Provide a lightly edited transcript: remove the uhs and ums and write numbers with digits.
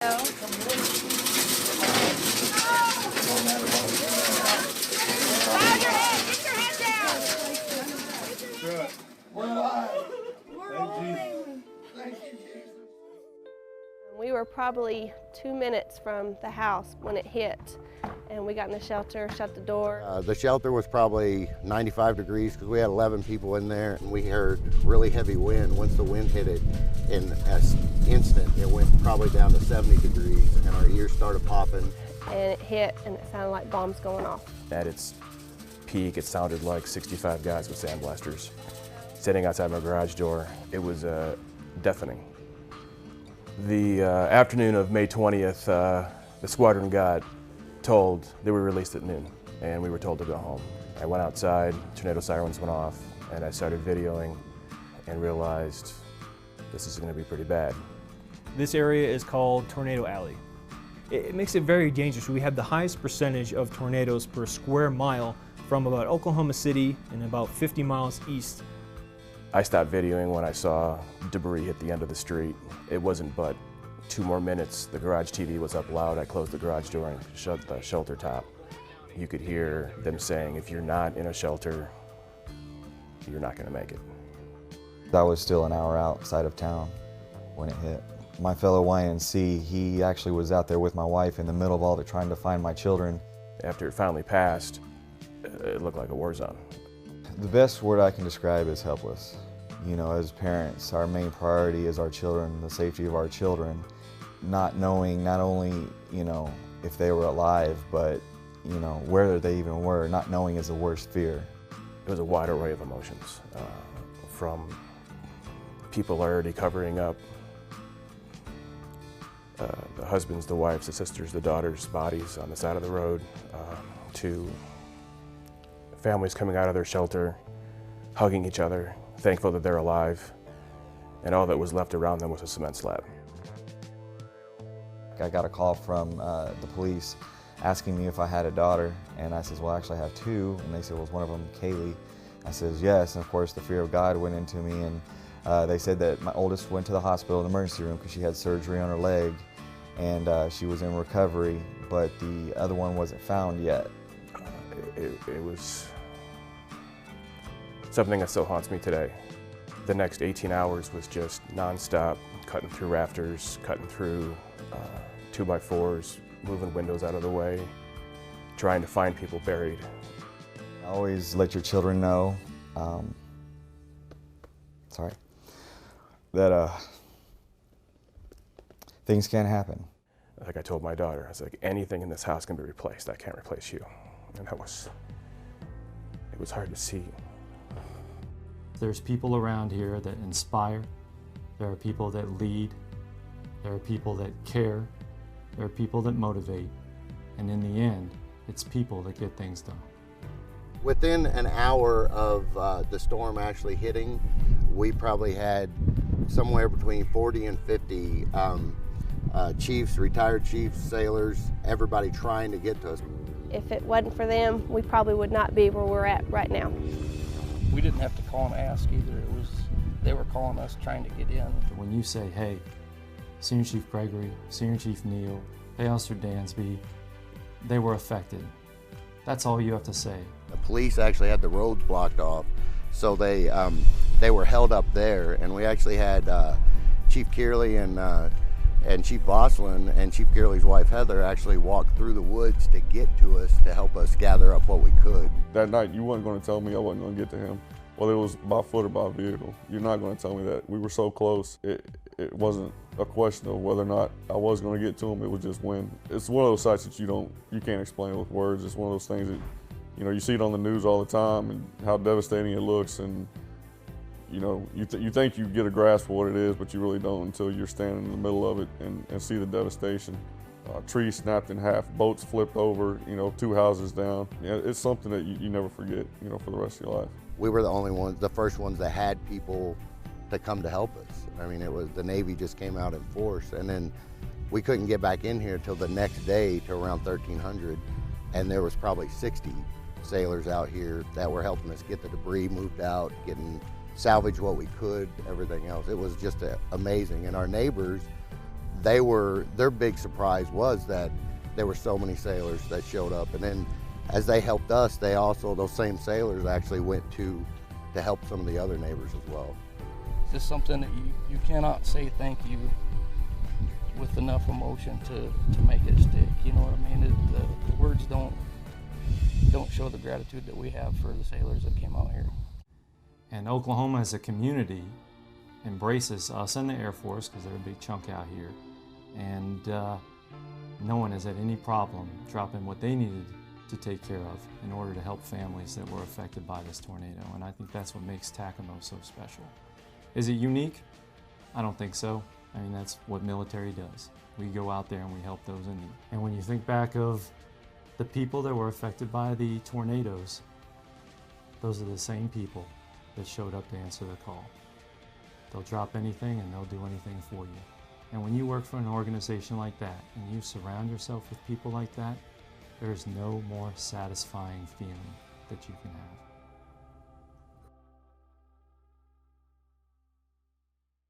We were probably 2 minutes from the house when it hit, and we got in the shelter, shut the door. The shelter was probably 95 degrees because we had 11 people in there, and we heard really heavy wind. Once the wind hit it, in an instant, it went probably down to 70 degrees, and our ears started popping. And it hit, and it sounded like bombs going off. At its peak, it sounded like 65 guys with sandblasters sitting outside my garage door. It was deafening. The afternoon of May 20th, the squadron got told they were released at noon, and we were told to go home. I went outside, tornado sirens went off, and I started videoing and realized this is going to be pretty bad. This area is called Tornado Alley. It makes it very dangerous. We have the highest percentage of tornadoes per square mile from about Oklahoma City and about 50 miles east. I stopped videoing when I saw debris hit the end of the street. It wasn't but 2 more minutes. The garage TV was up loud. I closed the garage door and shut the shelter top. You could hear them saying, if you're not in a shelter, you're not going to make it. I was still an hour outside of town when it hit. My fellow YNC, he actually was out there with my wife in the middle of all the trying to find my children. After it finally passed, it looked like a war zone. The best word I can describe is helpless. You know, as parents, our main priority is our children, the safety of our children. Not knowing not only, you know, if they were alive, but, you know, where they even were, not knowing is the worst fear. It was a wide array of emotions, from people already covering up the husbands, the wives, the sisters, the daughters' bodies on the side of the road, to families coming out of their shelter, hugging each other, thankful that they're alive, and all that was left around them was a cement slab. I got a call from the police asking me if I had a daughter, and I says, well, actually I have 2, and they said, well, was one of them Kaylee? I says, yes, and of course the fear of God went into me, and they said that my oldest went to the hospital, the emergency room, because she had surgery on her leg, and she was in recovery, but the other one wasn't found yet. It was something that still haunts me today. The next 18 hours was just nonstop, cutting through rafters, cutting through 2x4s, moving windows out of the way, trying to find people buried. Always let your children know, that things can happen. Like I told my daughter, I was like, anything in this house can be replaced. I can't replace you. And it was hard to see. There's people around here that inspire. There are people that lead. There are people that care. There are people that motivate. And in the end, it's people that get things done. Within an hour of the storm actually hitting, we probably had somewhere between 40 and 50 chiefs, retired chiefs, sailors, everybody trying to get to us. If it wasn't for them, we probably would not be where we're at right now. We didn't have to call and ask either. They were calling us trying to get in. When you say, hey, Senior Chief Gregory, Senior Chief Neal, hey, Officer Dansby, they were affected. That's all you have to say. The police actually had the roads blocked off, so they were held up there, and we actually had Chief Kearley and Chief Bosselin and Chief Kearley's wife Heather actually walked through the woods to get to us to help us gather up what we could. That night you weren't going to tell me I wasn't going to get to him, whether it was by foot or by vehicle. You're not going to tell me that. We were so close. It wasn't a question of whether or not I was going to get to him. It was just when. It's one of those sights that you can't explain with words. It's one of those things that, you know, you see it on the news all the time and how devastating it looks, and you know, you think you get a grasp of what it is, but you really don't until you're standing in the middle of it and see the devastation. Trees snapped in half, boats flipped over, you know, 2 houses down. Yeah, it's something that you never forget, you know, for the rest of your life. We were the only ones, the first ones that had people to come to help us. I mean, it was the Navy just came out in force, and then we couldn't get back in here till the next day to around 1300, and there was probably 60 sailors out here that were helping us get the debris moved out, salvage what we could, everything else. It was just amazing. And our neighbors, their big surprise was that there were so many sailors that showed up. And then as they helped us, those same sailors actually went to help some of the other neighbors as well. It's just something that you cannot say thank you with enough emotion to make it stick. You know what I mean? The words don't show the gratitude that we have for the sailors that came out here. And Oklahoma as a community embraces us and the Air Force, because they're a big chunk out here, and no one has had any problem dropping what they needed to take care of in order to help families that were affected by this tornado. And I think that's what makes Takamo so special. Is it unique? I don't think so. I mean, that's what military does. We go out there and we help those in need. And when you think back of the people that were affected by the tornadoes, those are the same people that showed up to answer the call. They'll drop anything and they'll do anything for you. And when you work for an organization like that and you surround yourself with people like that, there's no more satisfying feeling that you can have.